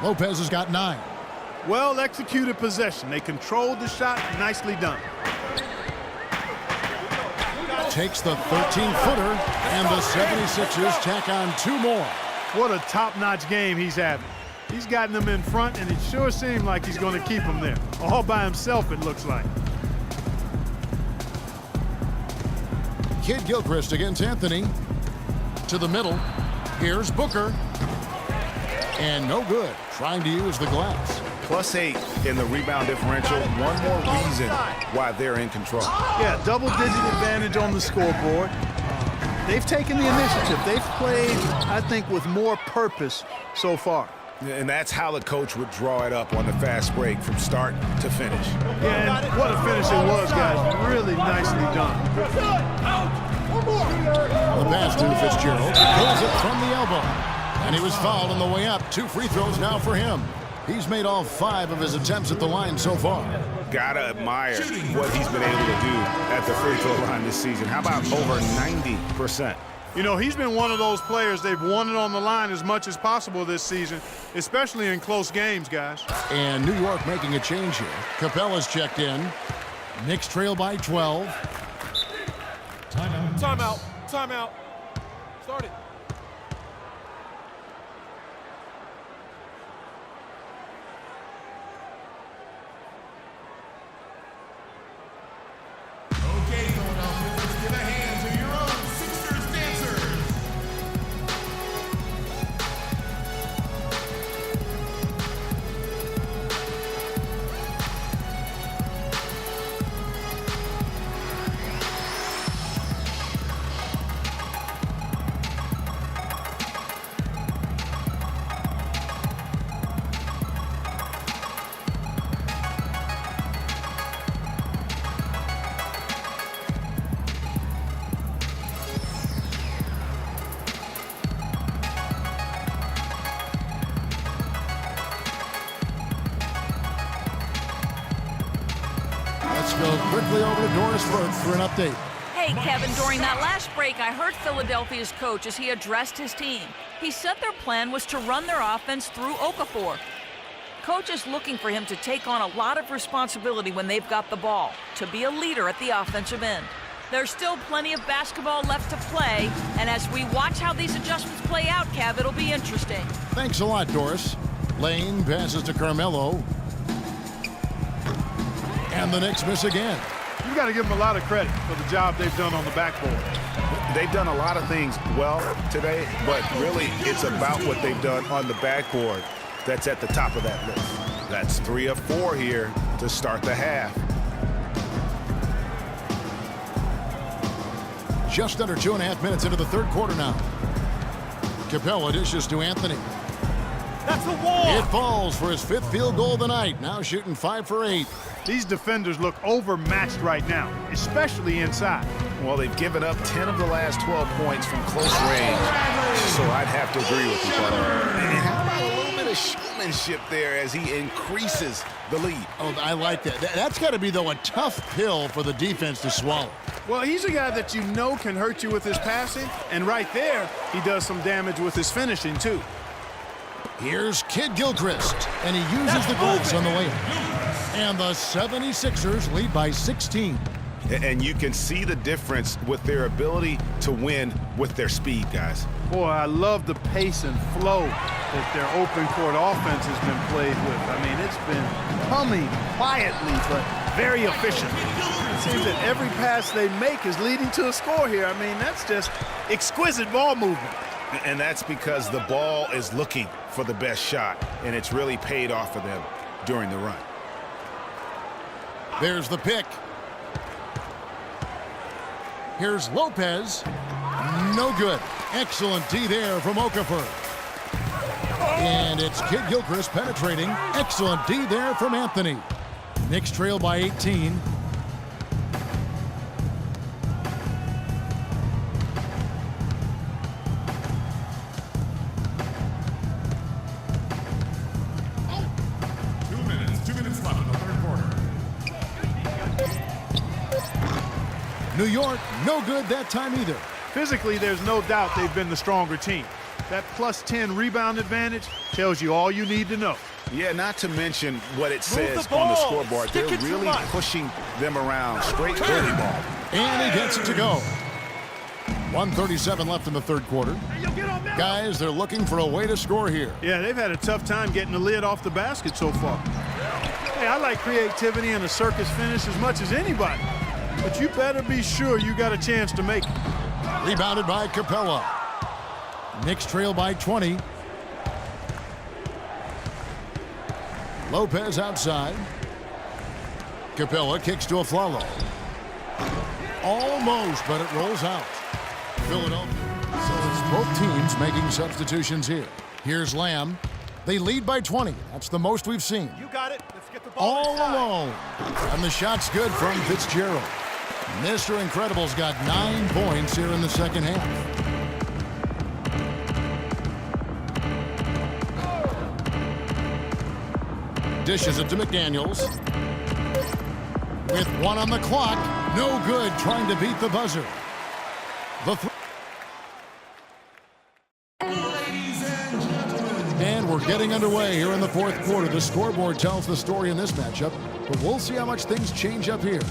Lopez has got 9. Well executed possession. They controlled the shot. Nicely done. Takes the 13-footer, and the 76ers tack on 2 more. What a top-notch game he's having. He's gotten them in front, and it sure seemed like he's going to keep them there. All by himself, it looks like. Kidd-Gilchrist against Anthony. To the middle. Here's Booker. And no good. Trying to use the glass. +8 in the rebound differential. One more reason why they're in control. Yeah, double-digit advantage on the scoreboard. They've taken the initiative. They've played, I think, with more purpose so far. And that's how the coach would draw it up on the fast break from start to finish. Yeah, and what a finish it was, guys. Really nicely done. The pass to Fitzgerald. Pulls it from the elbow. And he was fouled on the way up. 2 free throws now for him. He's made all 5 of his attempts at the line so far. Gotta admire what he's been able to do at the free throw line this season. How about over 90%? You know, he's been one of those players they've wanted on the line as much as possible this season, especially in close games, guys. And New York making a change here. Capella's checked in. Knicks trail by 12. Timeout. Timeout. Timeout. Start it. Okay, Philadelphia, let's give a hand to your own Sixers dancers. Let's go quickly over to Doris Burke for an update. Hey, Kevin, during that last break, I heard Philadelphia's coach as he addressed his team. He said their plan was to run their offense through Okafor. Coach is looking for him to take on a lot of responsibility when they've got the ball, to be a leader at the offensive end. There's still plenty of basketball left to play, and as we watch how these adjustments play out, Kev, it'll be interesting. Thanks a lot, Doris. Lane passes to Carmelo. And the Knicks miss again. You got to give them a lot of credit for the job they've done on the backboard. They've done a lot of things well today, but really it's about what they've done on the backboard that's at the top of that list. That's 3 of 4 here to start the half. Just under 2.5 minutes into the third quarter now. Capella dishes to Anthony. That's the wall. It falls for his 5th field goal of the night. Now shooting 5 for 8. These defenders look overmatched right now, especially inside. Well, they've given up 10 of the last 12 points from close range, so I'd have to agree with you, partner. And how about a little bit of showmanship there as he increases the lead? Oh, I like that. That's got to be, though, a tough pill for the defense to swallow. Well, he's a guy that you know can hurt you with his passing, and right there, he does some damage with his finishing, too. Here's Kidd-Gilchrist, and he uses the glass on the layup. And the 76ers lead by 16. And you can see the difference with their ability to win with their speed, guys. Boy, I love the pace and flow that their open court offense has been played with. I mean, it's been humming quietly, but very efficient. It seems that every pass they make is leading to a score here. I mean, that's just exquisite ball movement. And that's because the ball is looking for the best shot, and it's really paid off for them during the run. There's the pick. Here's Lopez. No good. Excellent D there from Okafor. And it's Kidd-Gilchrist penetrating. Excellent D there from Anthony. Knicks trail by 18. New York, no good that time either. Physically, there's no doubt they've been the stronger team. That plus 10 rebound advantage tells you all you need to know. Yeah, not to mention what it says the on the ball. scoreboard. Stick They're it to really Mike. pushing them around. Straight dirty ball. And he gets it to go. 1:37 left in the third quarter. Guys, they're looking for a way to score here. Yeah, they've had a tough time getting the lid off the basket so far. Hey, I like creativity and a circus finish as much as anybody. But you better be sure you got a chance to make it. Rebounded by Capella. Knicks trail by 20. Lopez outside. Capella kicks to Aflalo. Almost, but it rolls out. Philadelphia. So it's both teams making substitutions here. Here's Lamb. They lead by 20. That's the most we've seen. You got it. Let's get the ball All inside. alone. And the shot's good from Fitzgerald. Mr. Incredible's got 9 points here in the second half. Dishes it to McDaniels. With 1 on the clock. No good trying to beat the buzzer. And we're getting underway here in the fourth quarter. The scoreboard tells the story in this matchup, but we'll see how much things change up here.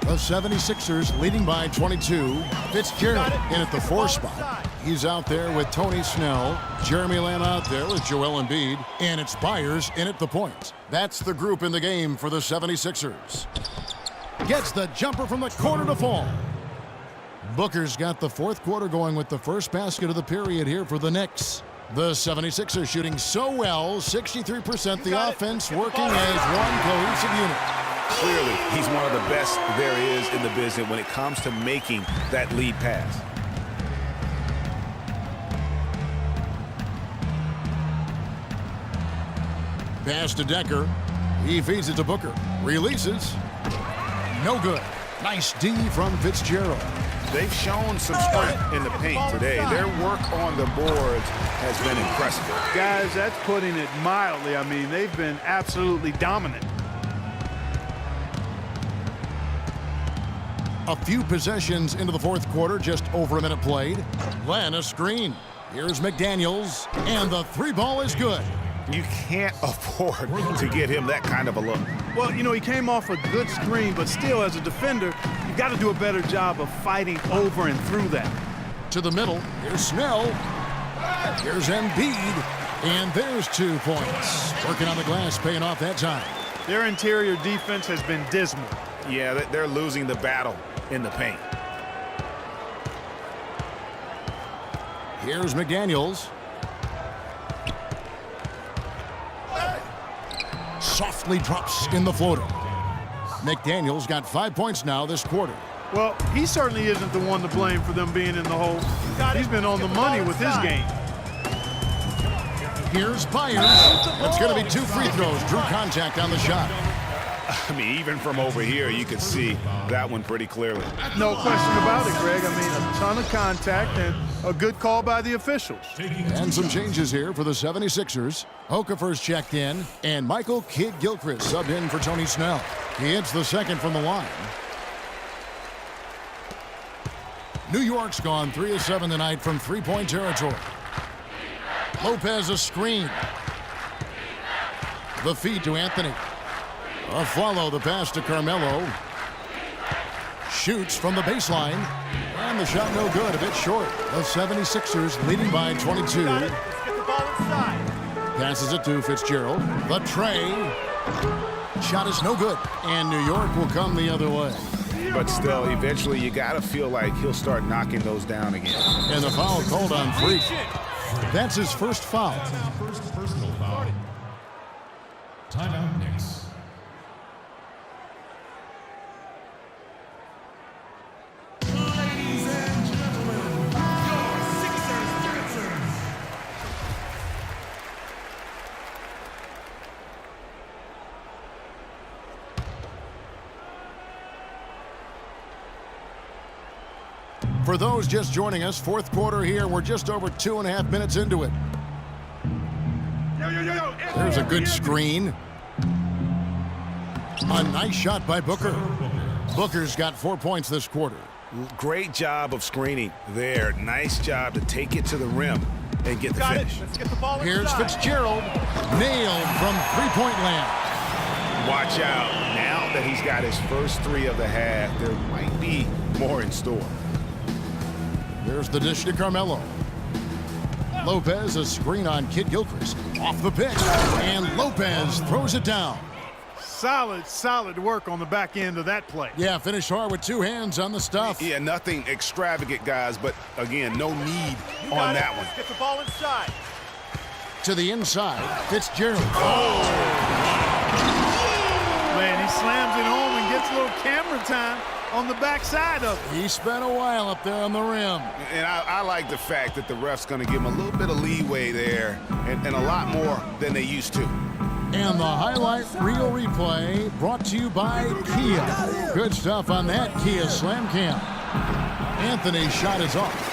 The 76ers leading by 22. Fitzgerald in at the 4 spot. He's out there with Tony Snell. Jeremy Lamb out there with Joel Embiid. And it's Byers in at the point. That's the group in the game for the 76ers. Gets the jumper from the corner to fall. Booker's got the fourth quarter going with the first basket of the period here for the Knicks. The 76ers shooting so well, 63%. The offense working as one cohesive unit. Clearly, he's one of the best there is in the business when it comes to making that lead pass. Pass to Decker. He feeds it to Booker. Releases. No good. Nice D from Fitzgerald. They've shown some strength in the paint today. Their work on the boards has been impressive. Guys, that's putting it mildly. I mean, they've been absolutely dominant. A few possessions into the fourth quarter, just over a minute played. Then a screen. Here's McDaniels, and the 3 ball is good. You can't afford to get him that kind of a look. Well, you know, he came off a good screen, but still, as a defender, you got to do a better job of fighting over and through that. To the middle, here's Snell. Here's Embiid, and there's 2 points. Working on the glass, paying off that time. Their interior defense has been dismal. Yeah, they're losing the battle in the paint. Here's McDaniels. Softly drops in the floater. McDaniels got 5 points now this quarter. Well, he certainly isn't the one to blame for them being in the hole. He's been on the money with his game. Here's Byers. That's going to be 2 free throws. Drew contact on the shot. I mean, even from over here, you can see that one pretty clearly. No question about it, Greg. I mean, a ton of contact and a good call by the officials. And some changes here for the 76ers. Okafor's checked in, and Michael Kidd-Gilchrist subbed in for Tony Snell. He hits the second from the line. New York's gone 3 of 7 tonight from 3-point territory. Lopez a screen. The feed to Anthony. Follow the pass to Carmelo. Shoots from the baseline. And the shot no good, a bit short. The 76ers leading by 22. Let's get the ball inside. Passes it to Fitzgerald. The tray. Shot is no good. And New York will come the other way. But still, eventually, you got to feel like he'll start knocking those down again. And the foul called on Freak. That's his first foul. First personal foul. Timeout Knicks. Ladies and gentlemen, your Sixers dancers. For those just joining us, fourth quarter here. We're just over 2.5 minutes into it. There's a good screen. A nice shot by Booker. Booker's got 4 points this quarter. Great job of screening there. Nice job to take it to the rim and get the Got it. finish. Let's get the ball Here's inside. Fitzgerald. Nailed from three-point land. Watch out. Now that he's got his first three of the half, there might be more in store. There's the dish to Carmelo. Lopez, a screen on Kid Gilchrist. Off the pitch. And Lopez throws it down. Solid work on the back end of that play. Yeah, finished hard with two hands on the stuff. Yeah, nothing extravagant, guys, but again, no need You on got it. that one. Let's get the ball inside. To the inside. Fitzgerald. Man, he slams it home and gets a little camera time on the backside of it. He spent a while up there on the rim. And I like the fact that the ref's going to give him a little bit of leeway there and a lot more than they used to. And the highlight reel replay brought to you by Kia. Good stuff on that Kia Slam Cam. Anthony's shot is off.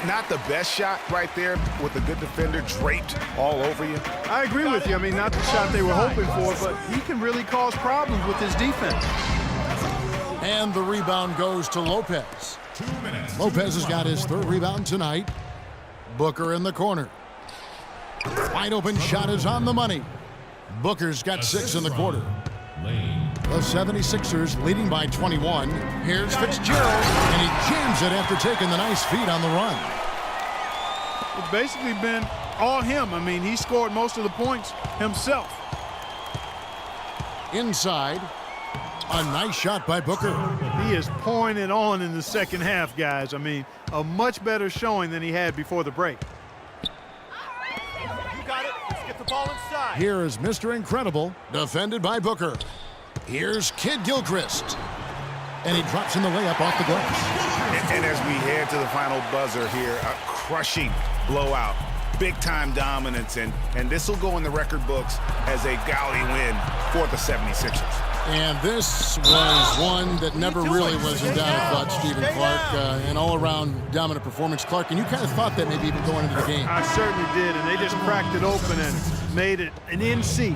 Not the best shot right there with a good defender draped all over you. I agree with you. I mean, not the shot they were hoping for, but he can really cause problems with his defense. And the rebound goes to Lopez. 2 minutes. Lopez has got his third rebound tonight. Booker in the corner. Wide open shot is on the money. Booker's got 6 in the quarter. The 76ers leading by 21. Here's Fitzgerald, and he jams it after taking the nice feed on the run. It's basically been all him. I mean, he scored most of the points himself. Inside, a nice shot by Booker. He is pouring it on in the second half, guys. I mean, a much better showing than he had before the break. You got it. Let's get the ball inside. Here is Mr. Incredible, defended by Booker. Here's Kid Gilchrist. And he drops in the layup off the glass. And as we head to the final buzzer here, a crushing blowout, big-time dominance, and this will go in the record books as a gaudy win for the 76ers. And this was one that never really was in doubt about Stephen Clark. An all-around dominant performance. Clark, and you kind of thought that maybe even going into the game. I certainly did, and they just cracked it open and made it an NC.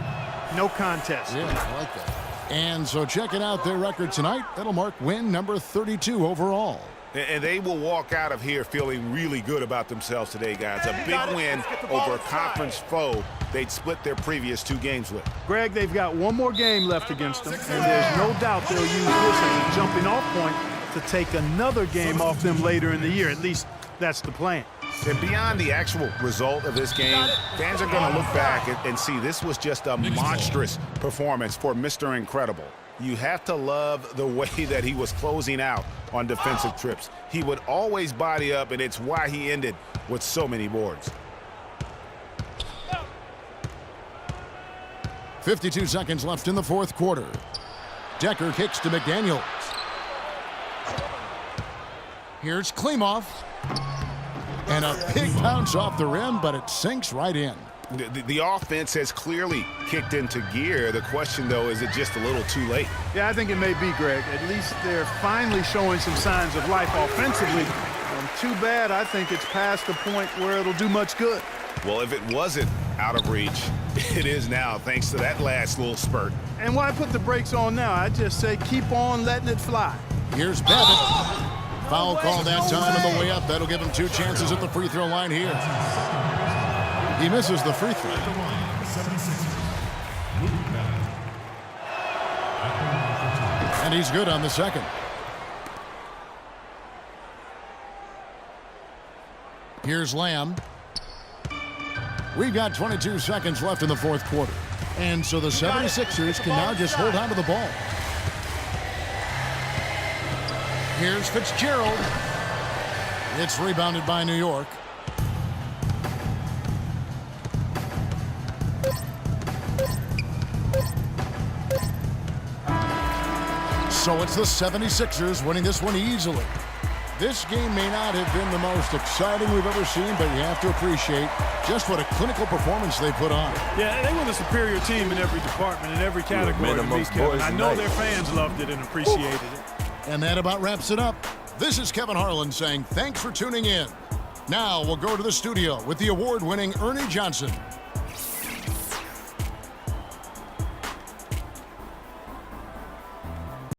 No contest. Yeah, I like that. And so checking out their record tonight, that'll mark win number 32 overall. And they will walk out of here feeling really good about themselves today, guys. A big win over a conference foe they'd split their previous 2 games with. Greg, they've got one more game left against them, and there's no doubt they'll use this as a jumping off point to take another game off them later in the year. At least that's the plan. And beyond the actual result of this game, fans are going to look back and see this was just a monstrous performance for Mr. Incredible. You have to love the way that he was closing out on defensive trips. He would always body up, and it's why he ended with so many boards. 52 seconds left in the fourth quarter. Decker kicks to McDaniels. Here's Klimov. And a big bounce off the rim, but it sinks right in. The offense has clearly kicked into gear. The question, though, is it just a little too late? Yeah, I think it may be, Greg. At least they're finally showing some signs of life offensively. Too bad I think it's past the point where it'll do much good. Well, if it wasn't out of reach, it is now, thanks to that last little spurt. And why put the brakes on now? I just say keep on letting it fly. Here's Babbitt. Foul call that time on the way up. That'll give him 2 chances at the free throw line here. He misses the free throw. And he's good on the second. Here's Lamb. We've got 22 seconds left in the fourth quarter. And so the 76ers can now just hold on to the ball. Here's Fitzgerald. It's rebounded by New York. So it's the 76ers winning this one easily. This game may not have been the most exciting we've ever seen, but you have to appreciate just what a clinical performance they put on. Yeah, they were the superior team in every department, in every category. I know their fans loved it and appreciated it. And that about wraps it up. This is Kevin Harlan saying thanks for tuning in. Now we'll go to the studio with the award-winning Ernie Johnson.